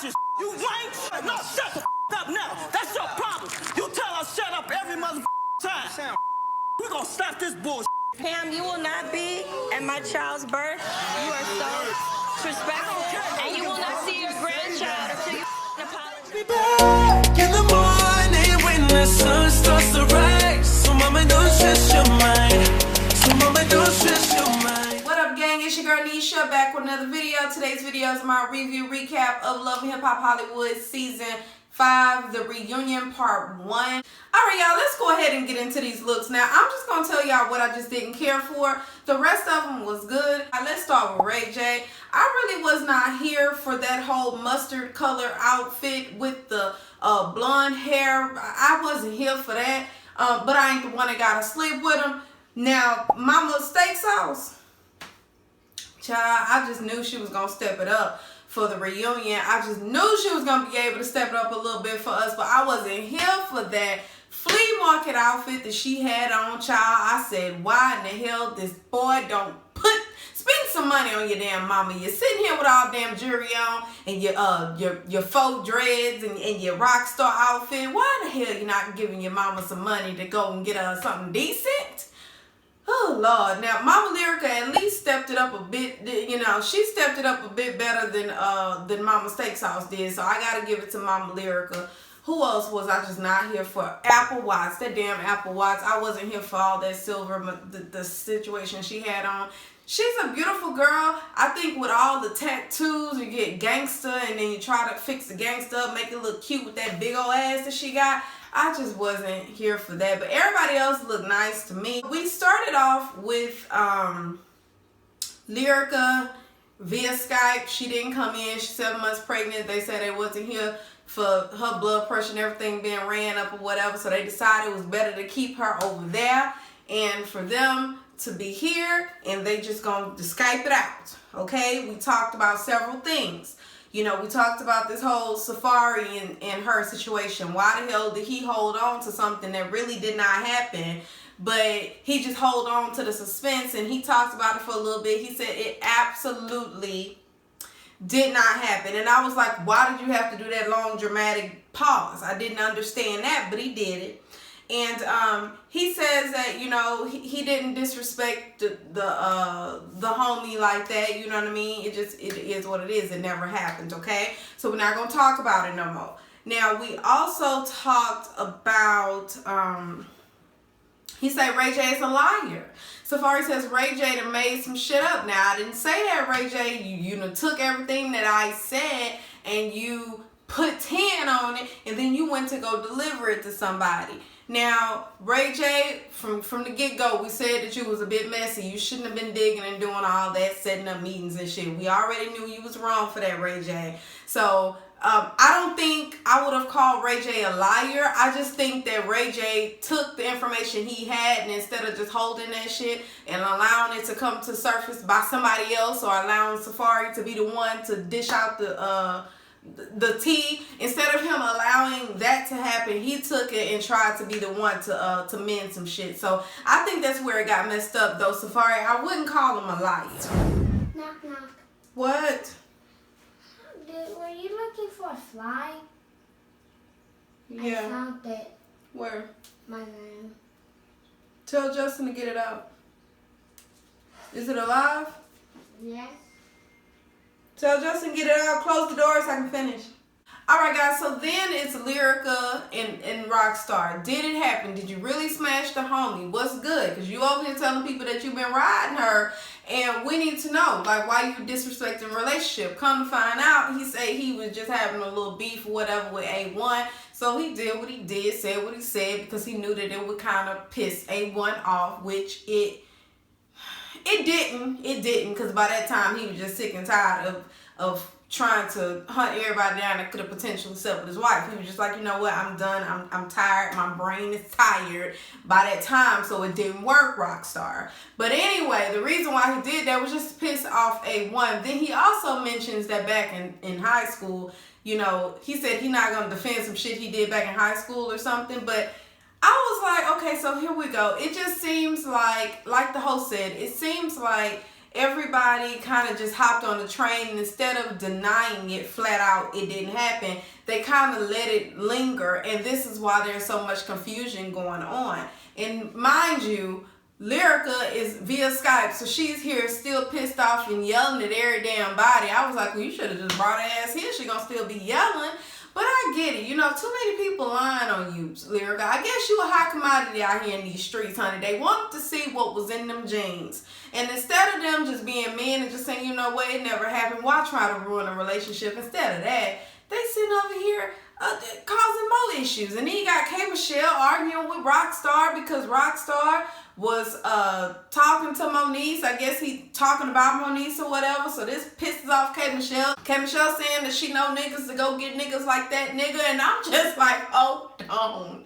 your you ain't. No, shut the up now. That's your problem. You tell us shut up every time. We're gonna stop this bullshit. Pam, you will not be at my child's birth. You are so disrespectful. And you will not see your grandchild until you apologize. Be back in the morning when the sun starts to rise. So mama, don't stress your mind. So mama, don't stress your mind. What up, gang? It's your girl Nesha back with another video. Today's video is my review recap of Love and Hip Hop Hollywood Season 5, the reunion part 1. Alright, y'all, let's go ahead and get into these looks. Now, I'm just going to tell y'all what I just didn't care for. The rest of them was good. Let's start with Ray J. I really was not here for that whole mustard color outfit with the blonde hair. I wasn't here for that. But I ain't the one that got to sleep with him. Now, Mama Steak Sauce. Child, I just knew she was going to step it up for the reunion. I just knew she was going to be able to step it up a little bit for us, but I wasn't here for that flea market outfit that she had on, child. I said, why in the hell this boy don't spend some money on your damn mama? You're sitting here with all damn jewelry on and your faux dreads and your rock star outfit. Why the hell you not giving your mama some money to go and get her something decent? Oh, Lord. Now, Mama Lyrica at least stepped it up a bit. You know, she stepped it up a bit better than Mama Steak Sauce did. So, I got to give it to Mama Lyrica. Who else was I just not here for? Apple Watts. That damn Apple Watts. I wasn't here for all that silver, the situation she had on. She's a beautiful girl. I think with all the tattoos, you get gangster and then you try to fix the gangster up, make it look cute with that big old ass that she got. I just wasn't here for that. But everybody else looked nice to me. We started off with Lyrica via Skype. She didn't come in. She's 7 months pregnant. They said they wasn't here for her blood pressure and everything being ran up or whatever. So they decided it was better to keep her over there and for them to be here. And they just going to Skype it out. Okay? We talked about several things. You know, we talked about this whole Safaree and her situation. Why the hell did he hold on to something that really did not happen? But he just hold on to the suspense, and he talked about it for a little bit. He said it absolutely did not happen. And I was like, why did you have to do that long dramatic pause? I didn't understand that, but he did it. And he says that, you know, he didn't disrespect the homie like that, you know what I mean? It is what it is. It never happened, okay? So we're not going to talk about it no more. Now, we also talked about, he said Ray J is a liar. Safaree says Ray J done made some shit up. Now, I didn't say that, Ray J. You done took everything that I said and you put 10 on it, and then you went to go deliver it to somebody. Now, Ray J, from the get-go, we said that you was a bit messy. You shouldn't have been digging and doing all that, setting up meetings and shit. We already knew you was wrong for that, Ray J. So, I don't think I would have called Ray J a liar. I just think that Ray J took the information he had, and instead of just holding that shit and allowing it to come to surface by somebody else, or allowing Safaree to be the one to dish out the tea, instead of him allowing that to happen, he took it and tried to be the one to mend some shit. So I think that's where it got messed up, though. Safaree, I wouldn't call him a liar. Knock, knock. What? Were you looking for a fly? Yeah. I found it. Where? My room. Tell Justin to get it out. Is it alive? Yes. Tell Justin get it out. Close the door so I can finish. Alright, guys. So then it's Lyrica and Rockstar. Did it happen? Did you really smash the homie? What's good? Because you over here telling people that you've been riding her. And we need to know, like, why you disrespecting relationship. Come to find out, he said he was just having a little beef or whatever with A1. So he did what he did, said what he said, because he knew that it would kind of piss A1 off, which it didn't, because by that time he was just sick and tired of trying to hunt everybody down that could have potentially slept with his wife. He was just like, you know what, I'm done, I'm tired, my brain is tired by that time, so it didn't work, Rockstar. But anyway, the reason why he did that was just to piss off A1. Then he also mentions that back in high school, you know, he said he's not going to defend some shit he did back in high school or something, but I was like, okay, so here we go. It just seems like the host said, it seems like everybody kind of just hopped on the train, and instead of denying it flat out, it didn't happen, they kind of let it linger, and this is why there's so much confusion going on. And mind you, Lyrica is via Skype, so she's here still pissed off and yelling at every damn body. I was like, well, you should have just brought her ass here. She gonna still be yelling. But I get it. You know, too many people lying on you, Lyrica. I guess you a hot commodity out here in these streets, honey. They wanted to see what was in them jeans. And instead of them just being men and just saying, you know what, it never happened, why try to ruin a relationship? Instead of that, they sitting over here causing more issues. And then you got K. Michelle arguing with Rockstar because Rockstar was talking to Moniece. I guess he talking about Moniece or whatever. So this pisses off K. Michelle. K. Michelle saying that she know niggas to go get niggas like that nigga. And I'm just like, hold on.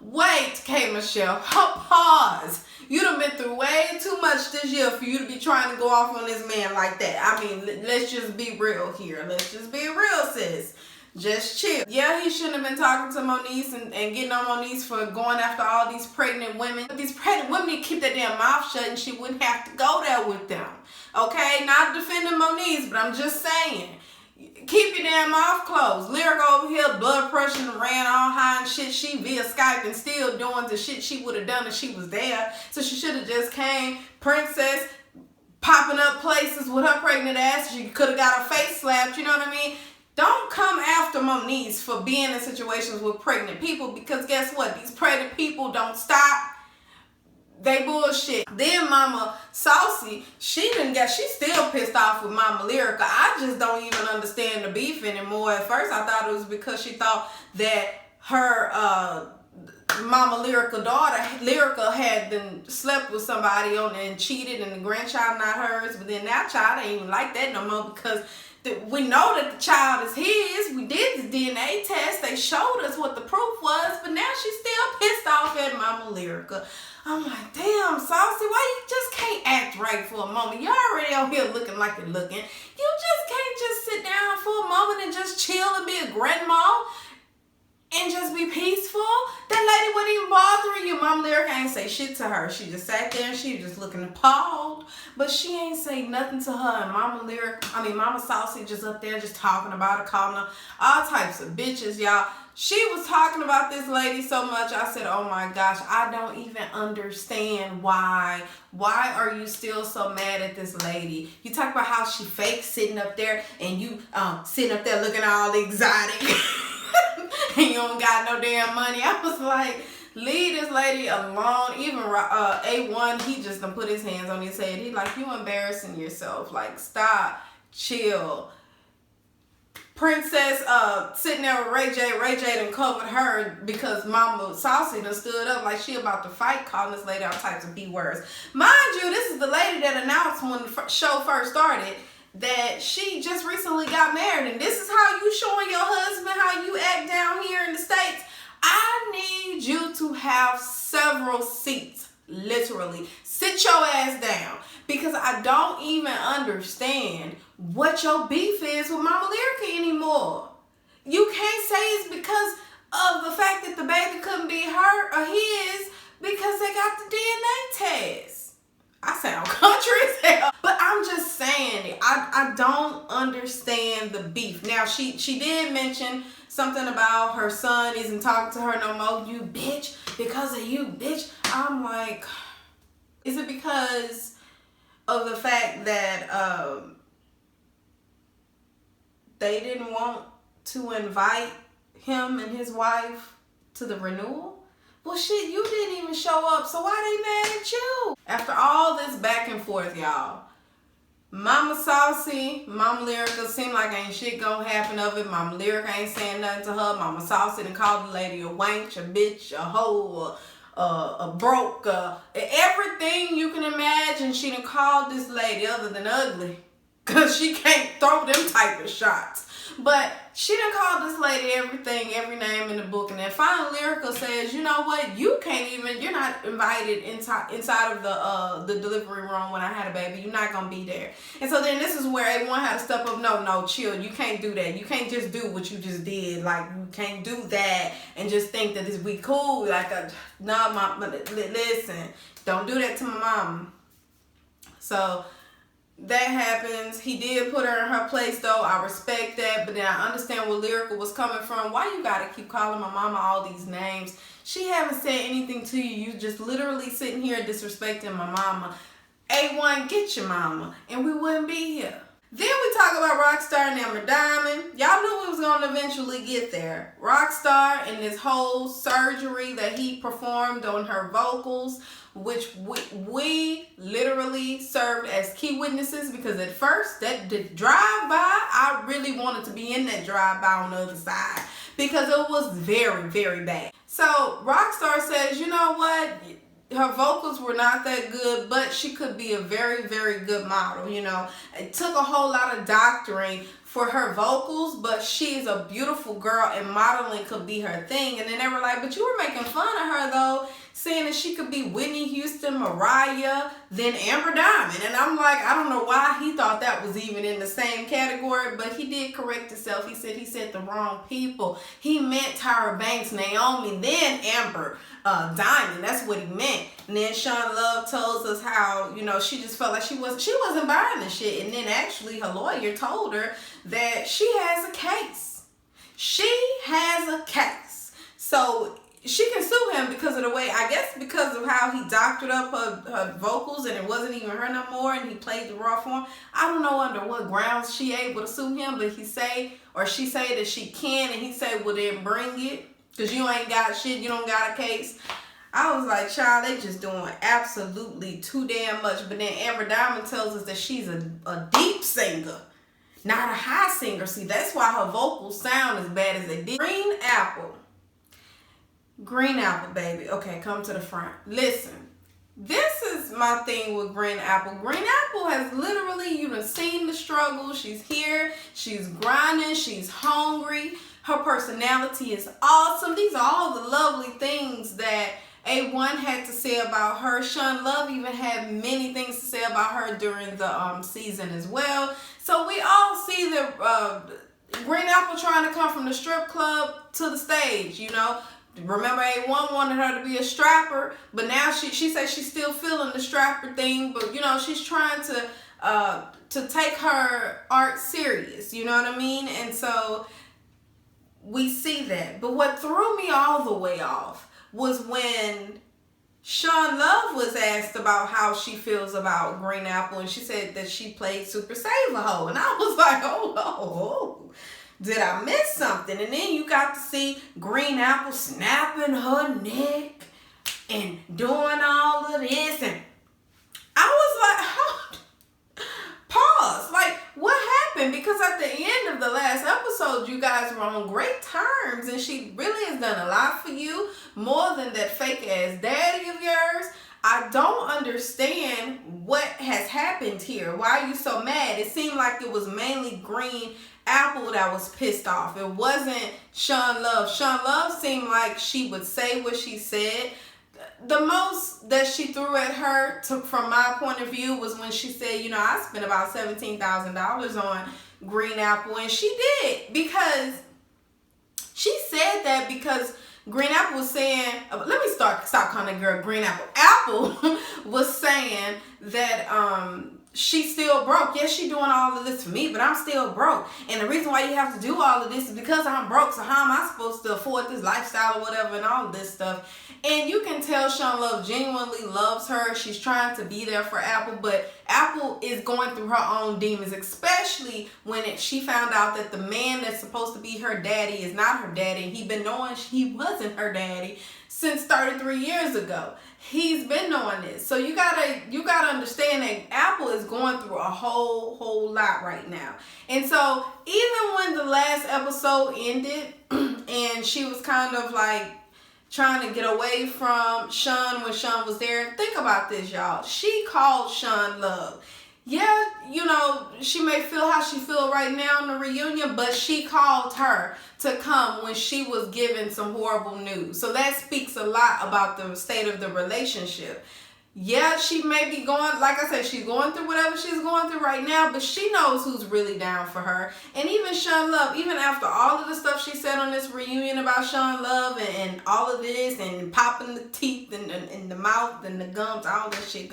Wait, K. Michelle. Pause. You done been through way too much this year for you to be trying to go off on this man like that. I mean, let's just be real here. Let's just be real, sis. Just chill. Yeah, he shouldn't have been talking to Moniece and getting on Moniece for going after all these pregnant women. But these pregnant women need to keep their damn mouth shut and she wouldn't have to go there with them. Okay? Not defending Moniece, but I'm just saying. Keep your damn mouth closed. Lyrica over here, blood pressure and ran all high and shit. She via Skype and still doing the shit she would have done if she was there. So she should have just came. Princess popping up places with her pregnant ass. She could have got her face slapped. You know what I mean? Don't come after Moniece for being in situations with pregnant people, because guess what? These pregnant people don't stop. They bullshit. Then Mama Saucy, she still pissed off with Mama Lyrica. I just don't even understand the beef anymore. At first I thought it was because she thought that her Mama Lyrica daughter, Lyrica, had been slept with somebody on and cheated, and the grandchild not hers. But then that child ain't even like that no more, because we know that the child is his. We did the DNA test. They showed us what the proof was, but now she's still pissed off at Mama Lyrica. I'm like, damn, Saucy, why you just can't act right for a moment? You're already out here looking like you're looking. You just can't just sit down for a moment and just chill and be a grandma and just be peaceful. That lady wasn't even bothering you. Mama Lyrica ain't say shit to her. She just sat there and she was just looking appalled. But she ain't say nothing to her. And Mama Saucy just up there just talking about her, calling her all types of bitches, y'all. She was talking about this lady so much. I said, oh my gosh, I don't even understand why. Why are you still so mad at this lady? You talk about how she fake sitting up there and you sitting up there looking all exotic. And you don't got no damn money. I was like, leave this lady alone. Even A1, he just done put his hands on his head. He like, you embarrassing yourself. Like, stop, chill. Princess sitting there with Ray J. Ray J done covered her because Mama Saucy done stood up like she about to fight, calling this lady all types of B words. Mind you, this is the lady that announced when the show first started that she just recently got married, and this is how you showing your husband how you act down here in the States. I need you to have several seats, literally. Sit your ass down, because I don't even understand what your beef is with Mama Lyrica anymore. You can't say it's because of the fact that the baby couldn't be her or his because they got the DNA test. I sound country as hell, but I'm just saying, I don't understand the beef. Now, she did mention something about her son isn't talking to her no more. You bitch, because of you, bitch. I'm like, is it because of the fact that they didn't want to invite him and his wife to the renewal? Well, shit, you didn't even show up, so why they mad at you? After all this back and forth, y'all, Mama Saucy, Mama Lyrica seem like ain't shit gonna happen of it. Mama Lyrica ain't saying nothing to her. Mama Saucy done called the lady a wench, a bitch, a hoe, a broke, everything you can imagine. She done called this lady other than ugly, because she can't throw them type of shots. But she done called this lady everything, every name in the book. And then finally Lyrica says, you know what? You're not invited inside of the delivery room when I had a baby. You're not going to be there. And so then this is where everyone had to step up. No, chill. You can't do that. You can't just do what you just did. Like, you can't do that and just think that this we cool. Like, no, listen, don't do that to my mom. So that happens. He did put her in her place though. I respect that, but then I understand where Lyrica was coming from. Why you gotta keep calling my mama all these names? She haven't said anything to you. You just literally sitting here disrespecting my mama. A1, get your mama, and we wouldn't be here. Then we talk about Rockstar and Amber Diamond. Y'all knew we was going to eventually get there. Rockstar and this whole surgery that he performed on her vocals, which we literally served as key witnesses, because at first, that the drive-by, I really wanted to be in that drive-by on the other side because it was very, very bad. So Rockstar says, you know what? Her vocals were not that good, but she could be a very, very good model, you know. It took a whole lot of doctoring for her vocals, but she's a beautiful girl and modeling could be her thing. And then they were like, but you were making fun of her though, saying that she could be Whitney Houston, Mariah, then Amber Diamond. And I'm like, I don't know why he thought that was even in the same category, but he did correct himself. He said the wrong people. He meant Tyra Banks, Naomi, then Amber Diamond. That's what he meant. And then Shun Love tells us how, you know, she just felt like she wasn't buying the shit. And then actually her lawyer told her that she has a case. She has a case. So she can sue him because of the way, I guess because of how he doctored up her vocals and it wasn't even her no more and he played the raw form. I don't know under what grounds she able to sue him, but she say that she can, and he say, well then bring it, because you ain't got shit, you don't got a case. I was like, child, they just doing absolutely too damn much. But then Amber Diamond tells us that she's a deep singer, not a high singer. See, that's why her vocals sound as bad as they did. Green Apple, baby. Okay, come to the front. Listen, this is my thing with Green Apple. Green Apple has literally, you done seen the struggle. She's here. She's grinding. She's hungry. Her personality is awesome. These are all the lovely things that A1 had to say about her. Shun Love even had many things to say about her during the season as well. So we all see the Green Apple trying to come from the strip club to the stage, you know. Remember, A1 wanted her to be a strapper, but now she says she's still feeling the strapper thing, but you know, she's trying to take her art serious, you know what I mean? And so we see that. But what threw me all the way off was when Shun Love was asked about how she feels about Green Apple, and she said that she played Super Save a Hoe, and I was like, oh, did I miss something? And then you got to see Green Apple snapping her neck and doing all of this, and I was like, pause, like, what happened? Because at the end of the last episode, you guys were on great terms, and she really has done a lot for you, more than that fake ass daddy of yours. I don't understand what has happened here. Why are you so mad? It seemed like it was mainly Green Apple that was pissed off. It wasn't Shun Love. Shun Love seemed like she would say what she said. The most that she threw at her, from my point of view, was when she said, you know, I spent about $17,000 on Green Apple. And she did, because she said that because Green Apple was saying, let me stop calling that girl Green Apple. Apple was saying that she's still broke. Yes, she's doing all of this for me, but I'm still broke. And the reason why you have to do all of this is because I'm broke. So how am I supposed to afford this lifestyle or whatever and all of this stuff? And you can tell Shun Love genuinely loves her. She's trying to be there for Apple, but Apple is going through her own demons, especially when she found out that the man that's supposed to be her daddy is not her daddy. He's been knowing he wasn't her daddy since 33 years ago. He's been knowing this. So you gotta understand that Apple is going through a whole lot right now. And so even when the last episode ended and she was kind of like trying to get away from Shun when Shun was there, think about this, y'all. She called Shun Love. Yeah, you know, she may feel how she feel right now in the reunion, but she called her to come when she was given some horrible news. So that speaks a lot about the state of the relationship. Yeah, she may be going, like I said, she's going through whatever she's going through right now, but she knows who's really down for her. And even Shun Love, even after all of the stuff she said on this reunion about Shun Love and all of this and popping the teeth and the mouth and the gums, all that shit,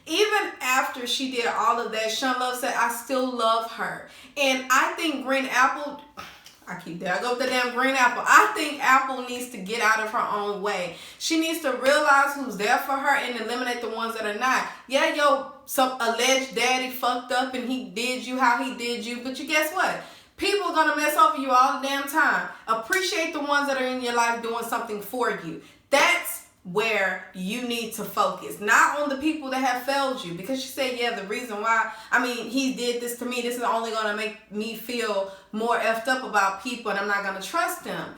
Even after she did all of that, Shun Love said, I still love her. And I think Green Apple, there I go with the damn Green Apple. I think Apple needs to get out of her own way. She needs to realize who's there for her and eliminate the ones that are not. Yeah, some alleged daddy fucked up and he did you how he did you, but guess what? People are gonna mess over you all the damn time. Appreciate the ones that are in your life doing something for you. That's where you need to focus, not on the people that have failed you. Because she said, yeah, the reason why, he did this to me, this is only gonna make me feel more effed up about people and I'm not gonna trust them.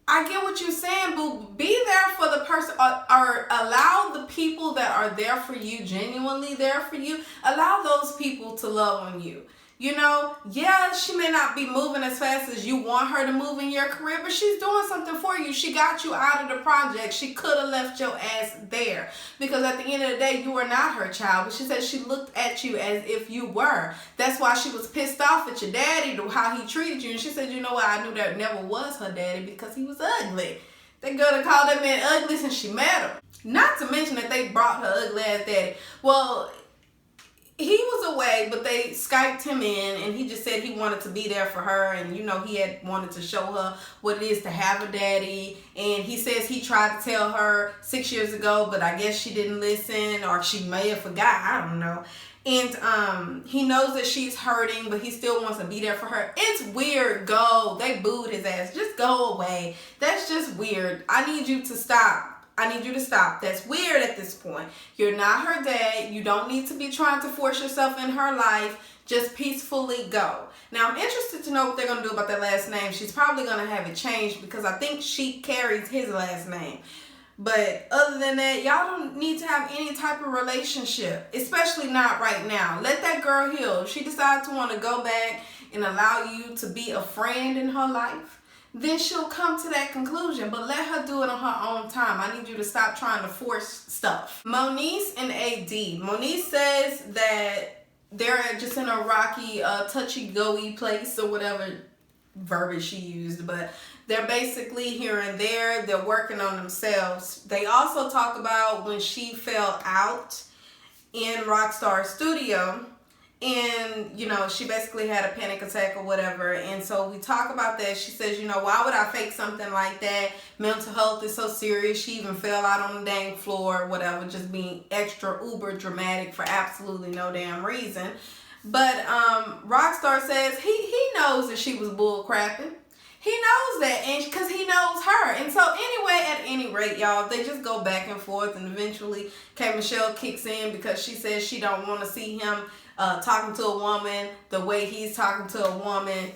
I get what you're saying, boo. Be there for the person, or allow the people that are there for you, genuinely there for you, allow those people to love on you. Yeah, she may not be moving as fast as you want her to move in your career, but she's doing something for you. She got you out of the project. She could have left your ass there because at the end of the day, you were not her child. But she said she looked at you as if you were. That's why she was pissed off at your daddy, how he treated you. And she said, you know what? I knew that never was her daddy because he was ugly. That girl that called that man ugly since she met him. Not to mention that they brought her ugly ass daddy. Well, he was away, but they Skyped him in and he just said he wanted to be there for her, and he had wanted to show her what it is to have a daddy. And he says he tried to tell her 6 years ago, but I guess she didn't listen, or she may have forgot, I don't know. And he knows that she's hurting, but he still wants to be there for her. It's weird. They booed his ass. Just go away. That's just weird. I need you to stop. That's weird at this point. You're not her dad. You don't need to be trying to force yourself in her life. Just peacefully go. Now, I'm interested to know what they're going to do about that last name. She's probably going to have it changed because I think she carries his last name. But other than that, y'all don't need to have any type of relationship, especially not right now. Let that girl heal. If she decides to want to go back and allow you to be a friend in her life, then she'll come to that conclusion. But let her do it on her own time. I need you to stop trying to force stuff. Moniece and AD. Moniece says that they're just in a rocky, touchy-go-y place or whatever verbiage she used. But they're basically here and there. They're working on themselves. They also talk about when she fell out in Rockstar Studio. And, she basically had a panic attack or whatever. And so we talk about that. She says, why would I fake something like that? Mental health is so serious. She even fell out on the dang floor or whatever, just being extra uber dramatic for absolutely no damn reason. But Rockstar says he knows that she was bull crapping. He knows that, and because he knows her. And so anyway, at any rate, y'all, they just go back and forth, and eventually K. Michelle kicks in because she says she don't want to see him talking to a woman the way he's talking to a woman.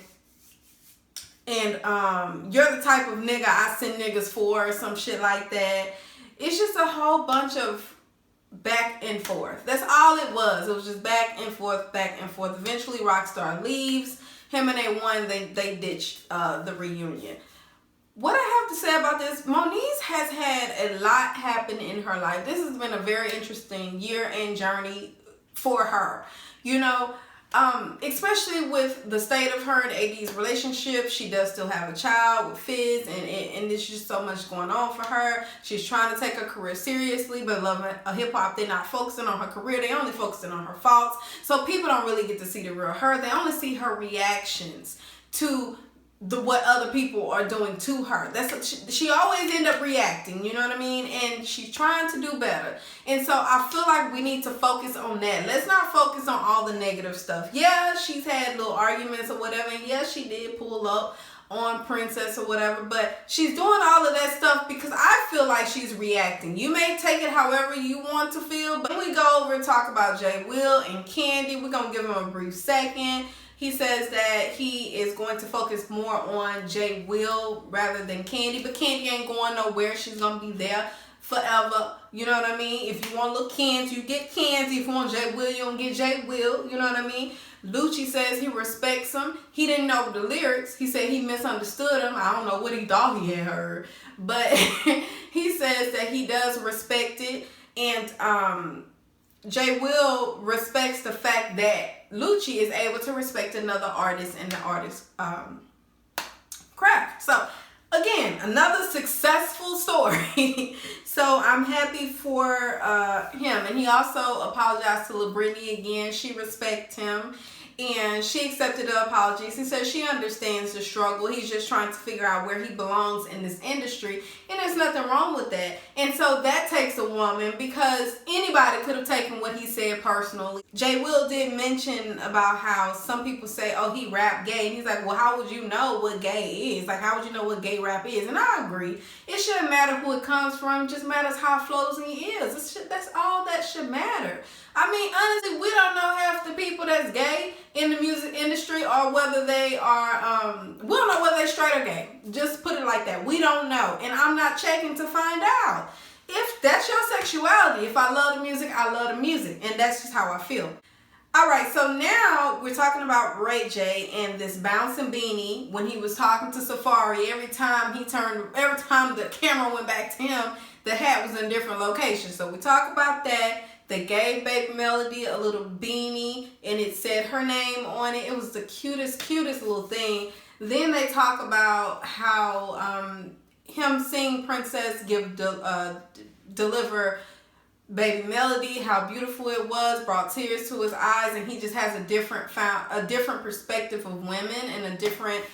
And you're the type of nigga I send niggas for, or some shit like that. It's just a whole bunch of back and forth. That's all it was. It was just back and forth, back and forth. Eventually, Rockstar leaves. Him and A1, they ditched the reunion. What I have to say about this, Moniece has had a lot happen in her life. This has been a very interesting year and journey for her. Especially with the state of her and AD's relationship. She does still have a child with Fizz, and there's just so much going on for her. She's trying to take her career seriously, but loving hip-hop, they're not focusing on her career. They only focusing on her faults. So people don't really get to see the real her. They only see her reactions to what other people are doing to her. She always end up reacting, you know what I mean? And she's trying to do better. And so I feel like we need to focus on that. Let's not focus on all the negative stuff. Yeah, she's had little arguments or whatever, and yeah, she did pull up on Princess or whatever, but she's doing all of that stuff because I feel like she's reacting. You may take it however you want to feel, but when we go over and talk about Jay Will and Candy, we're going to give him a brief second. He says that he is going to focus more on Jay Will rather than Candy. But Candy ain't going nowhere. She's going to be there forever. You know what I mean? If you want little Candy, you get Candy. If you want Jay Will, you don't get Jay Will. You know what I mean? Lucci says he respects him. He didn't know the lyrics. He said he misunderstood him. I don't know what he thought he had heard. But he says that he does respect it. And Jay Will respects the fact that Lucci is able to respect another artist and the artist's craft. So again, another successful story. So I'm happy for him. And he also apologized to LaBrittany again. She respects him. And she accepted the apologies. He said she understands the struggle. He's just trying to figure out where he belongs in this industry. And there's nothing wrong with that. And so that takes a woman, because anybody could have taken what he said personally. Jay Will did mention about how some people say, oh, he rap gay. And he's like, well, how would you know what gay is? Like, how would you know what gay rap is? And I agree. It shouldn't matter who it comes from. It just matters how it flows and he is. That's all that should matter. I mean, honestly, we don't know half the people that's gay in the music industry, or whether they are, we don't know whether they're straight or gay. Just put it like that. We don't know. And I'm not checking to find out. If that's your sexuality, if I love the music, I love the music. And that's just how I feel. All right, so now we're talking about Ray J and this bouncing beanie. When he was talking to Safaree, every time the camera went back to him, the hat was in a different location. So we talk about that. They gave Baby Melody a little beanie and it said her name on it. It was the cutest little thing. Then they talk about how him seeing Princess deliver Baby Melody, how beautiful it was, brought tears to his eyes, and he just has a different perspective of women and a different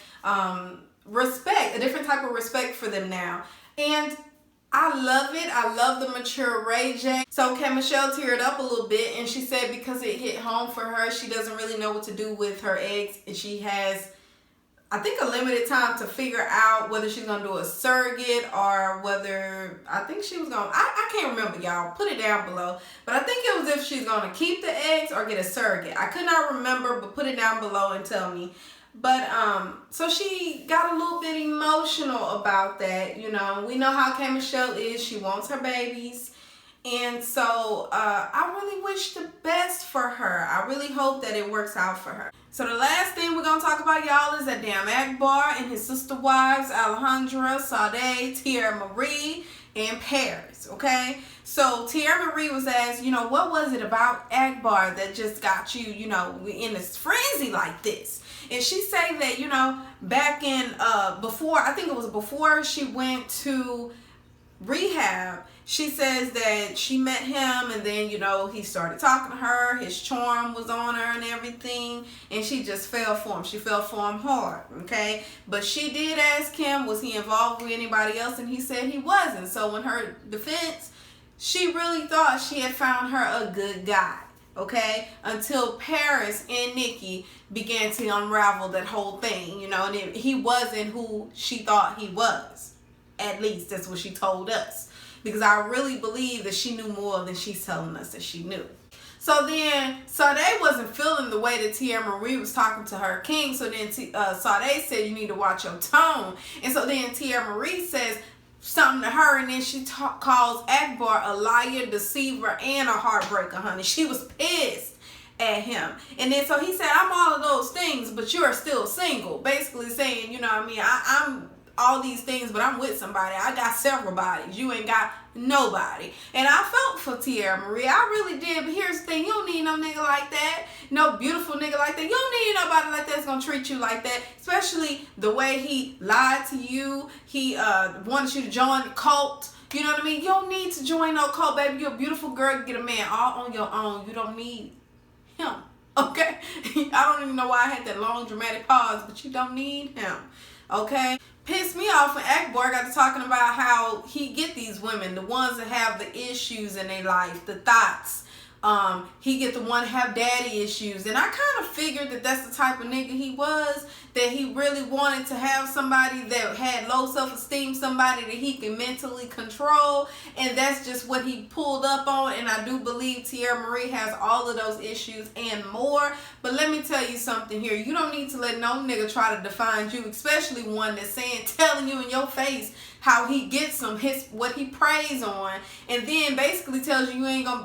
respect, a different type of respect for them now. And I love it. I love the mature Ray J. So K Michelle teared up a little bit, and she said because it hit home for her, she doesn't really know what to do with her eggs, and she has, I think, a limited time to figure out whether she's gonna do a surrogate or whether, I think she was gonna, I can't remember, y'all, put it down below, but I think it was if she's gonna keep the eggs or get a surrogate. I could not remember, but put it down below and tell me. But so she got a little bit emotional about that. You know, we know how K Michelle is. She wants her babies. And so I really wish the best for her. I really hope that it works out for her. So the last thing we're going to talk about, y'all, is that damn Akbar and his sister wives, Alejandra, Sade, Teairra Marie, and Paris, okay? So Teairra Marie was asked, you know, what was it about Akbar that just got you, you know, in this frenzy like this? And she said that, you know, back in, before, I think it was before she went to rehab, she says that she met him and then, you know, he started talking to her, his charm was on her and everything, and she just fell for him. She fell for him hard, okay? But she did ask him, was he involved with anybody else? And he said he wasn't. So in her defense, she really thought she had found her a good guy, okay? Until Paris and Nikki began to unravel that whole thing, you know, and he wasn't who she thought he was. At least that's what she told us. Because I really believe that she knew more than she's telling us that she knew. So then Sade wasn't feeling the way that Teairra Marie was talking to her king. So then Sade said, you need to watch your tone. And so then Teairra Marie says something to her, and then she calls Akbar a liar, deceiver, and a heartbreaker, honey. She was pissed at him. And then so he said, I'm all of those things, but you are still single. Basically saying, you know what I mean, I'm all these things, but I'm with somebody. I got several bodies. You ain't got nobody. And I felt for Teairra Marie. I really did. But here's the thing. You don't need no nigga like that. No beautiful nigga like that. You don't need nobody like that that's going to treat you like that. Especially the way he lied to you. He wanted you to join the cult. You know what I mean? You don't need to join no cult, baby. You're a beautiful girl. You get a man all on your own. You don't need him. Okay? I don't even know why I had that long dramatic pause, but you don't need him. Okay? Pissed me off when Akbar got to talking about how he get these women, the ones that have the issues in their life, the thoughts. He get the one have daddy issues. And I kind of figured that that's the type of nigga he was, that he really wanted to have somebody that had low self-esteem, somebody that he can mentally control. And that's just what he pulled up on. And I do believe Teairra Marie has all of those issues and more. But let me tell you something here. You don't need to let no nigga try to define you, especially one that's telling you in your face how he gets them, what he preys on, and then basically tells you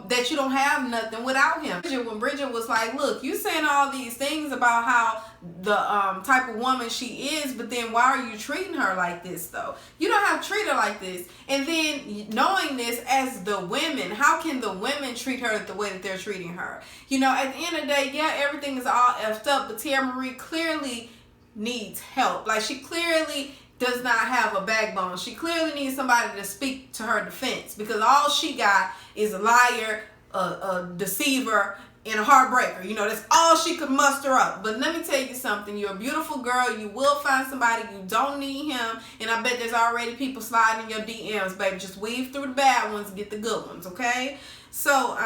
that you don't have nothing without him. When Bridget was like, look, you saying all these things about how the type of woman she is, but then why are you treating her like this though? You don't have to treat her like this. And then knowing this as the women, how can the women treat her the way that they're treating her? You know, at the end of the day, yeah, everything is all effed up, but Teairra Marie clearly needs help. Like, she clearly does not have a backbone. She clearly needs somebody to speak to her defense, because all she got is a liar, a deceiver, and a heartbreaker. You know, that's all she could muster up. But let me tell you something. You're a beautiful girl. You will find somebody. You don't need him. And I bet there's already people sliding in your DMs, baby. Just weave through the bad ones and get the good ones, okay? So,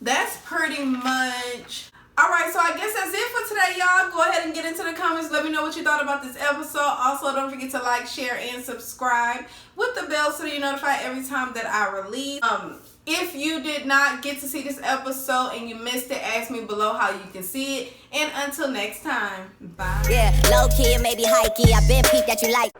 that's pretty much... Alright, so I guess that's it for today, y'all. Go ahead and get into the comments. Let me know what you thought about this episode. Also, don't forget to like, share, and subscribe with the bell so that you're notified every time that I release. If you did not get to see this episode and you missed it, ask me below how you can see it. And until next time, bye. Yeah, low key and maybe high key. I been peeped that you like.